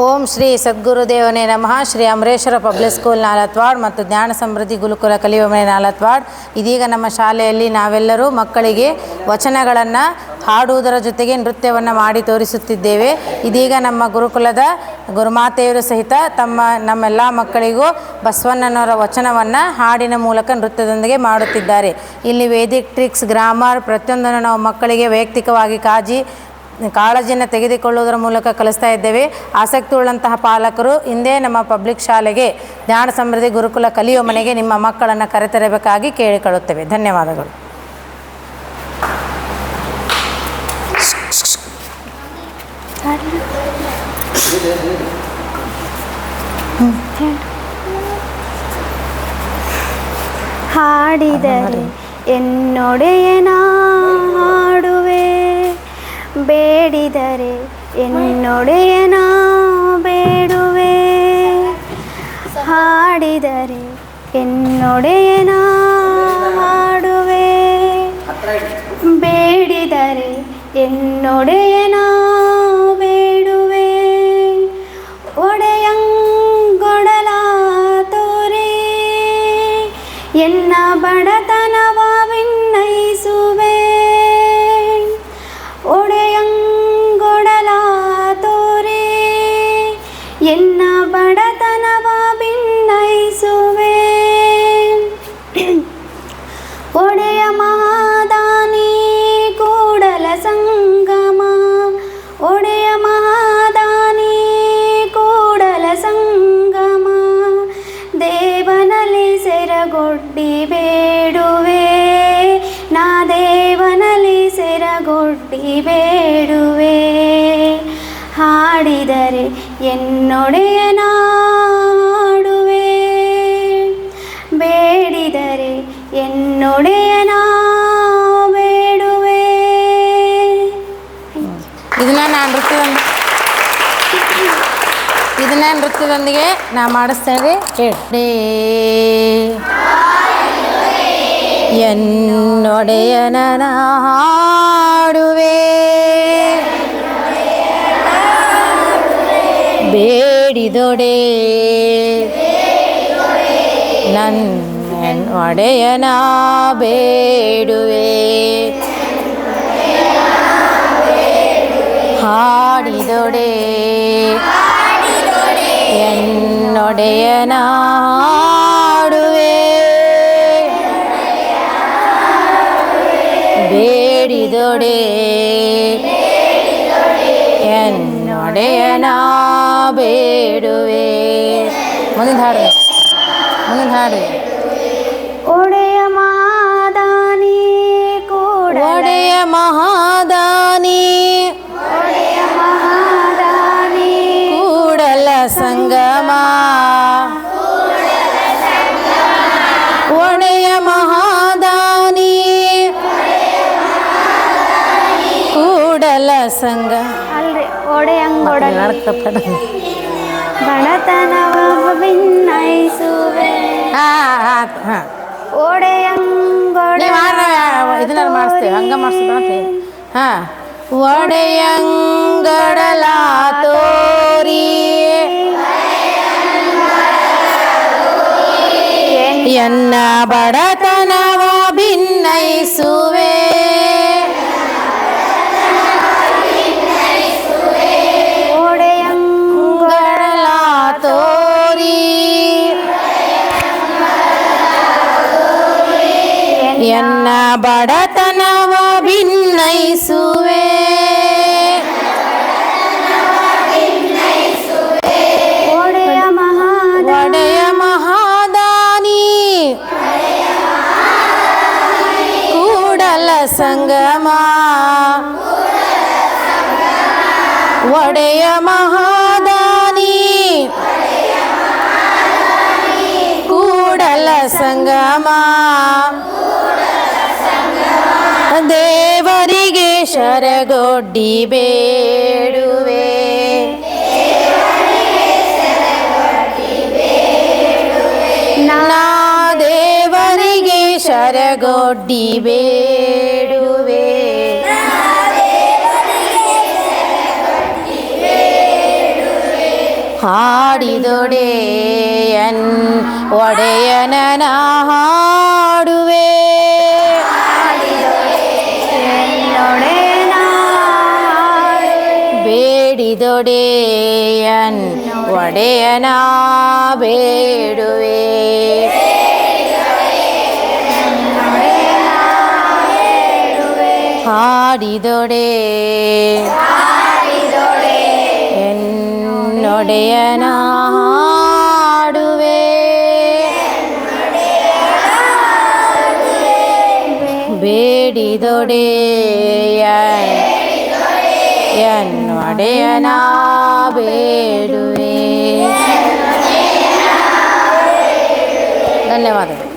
ಓಂ ಶ್ರೀ ಸದ್ಗುರುದೇವನೇ ನಮಃ. Shri Amareshwara public school Nalatwad ಮತ್ತು ಜ್ಞಾನ ಸಮೃದ್ಧಿ ಗುರುಕುಲ ಕಲಿಯುವ ಮನೆ ನಾಲತ್ವಾಡ್. ಇದೀಗ ನಮ್ಮ ಶಾಲೆಯಲ್ಲಿ ನಾವೆಲ್ಲರೂ ಮಕ್ಕಳಿಗೆ ವಚನಗಳನ್ನು ಹಾಡುವುದರ ಜೊತೆಗೆ ನೃತ್ಯವನ್ನು ಮಾಡಿ ತೋರಿಸುತ್ತಿದ್ದೇವೆ. ಇದೀಗ ನಮ್ಮ ಗುರುಕುಲದ ಗುರುಮಾತೆಯರು ಸಹಿತ ನಮ್ಮೆಲ್ಲ ಮಕ್ಕಳಿಗೂ ಬಸವಣ್ಣನವರ ವಚನವನ್ನು ಹಾಡಿನ ಮೂಲಕ ನೃತ್ಯದೊಂದಿಗೆ ಮಾಡುತ್ತಿದ್ದಾರೆ. ಇಲ್ಲಿ ವೇದಿಕ್ ಟ್ರಿಕ್ಸ್, ಗ್ರಾಮರ್ ಪ್ರತಿಯೊಂದನ್ನು ನಾವು ಮಕ್ಕಳಿಗೆ ವೈಯಕ್ತಿಕವಾಗಿ ಕಾಳಜಿಯನ್ನು ತೆಗೆದುಕೊಳ್ಳುವುದರ ಮೂಲಕ ಕಲಿಸ್ತಾ ಇದ್ದೇವೆ. ಆಸಕ್ತಿ ಉಳ್ಳಂತಹ ಪಾಲಕರು ಹಿಂದೆ ನಮ್ಮ ಪಬ್ಲಿಕ್ ಶಾಲೆಗೆ ಜ್ಞಾನ ಸಮೃದ್ಧಿ ಗುರುಕುಲ ಕಲಿಯುವ ಮನೆಗೆ ನಿಮ್ಮ ಮಕ್ಕಳನ್ನು ಕರೆತರಬೇಕಾಗಿ ಕೇಳಿಕೊಳ್ಳುತ್ತೇವೆ. ಧನ್ಯವಾದಗಳು. ಹಾಡಿದರೆ ಎನ್ನೊಡೆಯನ ಹಾಡುವೆ, ಬೇಡಿದರೆ ಎನ್ನೊಡೆಯನ ಬೇಡುವೆ. ಹಾಡಿದರೆ ಎನ್ನೊಡೆಯನ ಹಾಡುವೆ, ಬೇಡಿದರೆ ಎನ್ನೊಡೆಯನ ಬೇಡುವೆ. ಒಡೆಯಂಗೊಡಲ ತೋರೆ ಎನ್ನ ಬಡತನವ ವಿನ್ನಯಿಸುವೆ. ಒಡೆಯಂಗೊಡಲ ತೋರೆ ಎನ್ನ ಬಡತನವ ಭಿನ್ನಯಿಸುವೆ. ಒಡೆಯ ಮಹಾದಾನಿ ಕೂಡಲ ಸಂಗಮ, ಒಡೆಯ ಮಹಾದಾನಿ ಕೂಡಲ ಸಂಗಮ. ದೇವನಲ್ಲಿ ಸೆರಗೊಡ್ಡಿ ಬೇಡುವೆ, ನಾ ದೇವನಲ್ಲಿ ಸೆರಗೊಡ್ಡಿ ಬೇಡುವೆ. ಹಾಡಿದರೆ ಎನ್ನೊಡೆಯನ ಹಾಡುವೆ, ಬೇಡಿದರೆ ಎನ್ನೊಡೆಯನ ಬೇಡುವೆ. ಇದನ್ನ ನೃತ್ಯದೊಂದಿಗೆ ನಾ ಮಾಡಿಸ್ತೇನೆ. ಕೇಳಿ. ಎನ್ನೊಡೆಯನ ಹಾಡುವೆ, ಬೇಡಿದೊಡೆ ನನ್ನ ಒಡೆಯನ ಬೇಡುವೆ. ಹಾಡಿದೊಡೆ ಎನ್ನೊಡೆಯನ ಹಾಡುವೆ, ಬೇಡಿದೊಡೆ ಎನ್ನೊಡೆಯನ ಬೇಡುವೆ. ಮುಂದಿನ ಹಾಡ್ರಿ. ಒಡೆಯ ಮಹಾದಾನಿ ಒಡೆಯ ಮಹಾದಾನಿ, ಒಡೆಯ ಮಹಾದಾನಿ ಕೂಡಲ ಸಂಗಮ. ಒಡೆಯ ಮಹಾದಾನಿ ಕೂಡಲ ಸಂಗ ಅಲ್ರಿ, ಒಡೆಯಂಗೊಡಲ ಬಡತನವ ಭಿನ್ನಯಿಸುವೆ. ಒಡೆಯಂಗೊಡಲ ಇದನ್ನ ಮಾಡಿಸ್ತೇವೆ, ಹಂಗ ಮಾಡಿಸ್ತೀವಿ. ಒಡೆಯಂಗಡಲ ತೋರಿ ಎನ್ನ ಬಡತನವ ಭಿನ್ನಯಿಸುವೆ. ಒಡೆಯಂಗಡಲ ತೋರಿ ಎನ್ನ ಬಡತನವ ಭಿನ್ನಯಿಸುವೆ. ಒಡೆಯ ಮಹಾದಾನಿ ಕೂಡಲ ಸಂಗಮ. ಒಡೆಯ ಮಹಾದಾನಿ ಕೂಡಲ ಸಂಗಮ. ದೇವರಿಗೆ ಶರಗೊಡ್ಡಿ ಬೇಡುವೆ, ನಾ ದೇವರಿಗೆ ಶರಗೊಡ್ಡಿ ಬೇಡುವೆ. ಹಾಡಿದೊಡೆಯನ್ ಒಡೆಯನನ ಹಾಡುವೆ ಬೇಡಿದೊಡೆಯನ್ ಒಡೆಯನ ಬೇಡುವೆ ಹಾಡಿದೊಡೆ ಎನ್ನೊಡೆಯನ ಹಾಡುವೆ ಬೇಡಿದೊಡೆಯ ಎನ್ನೊಡೆಯನ ಬೇಡುವೆ. ಧನ್ಯವಾದಗಳು.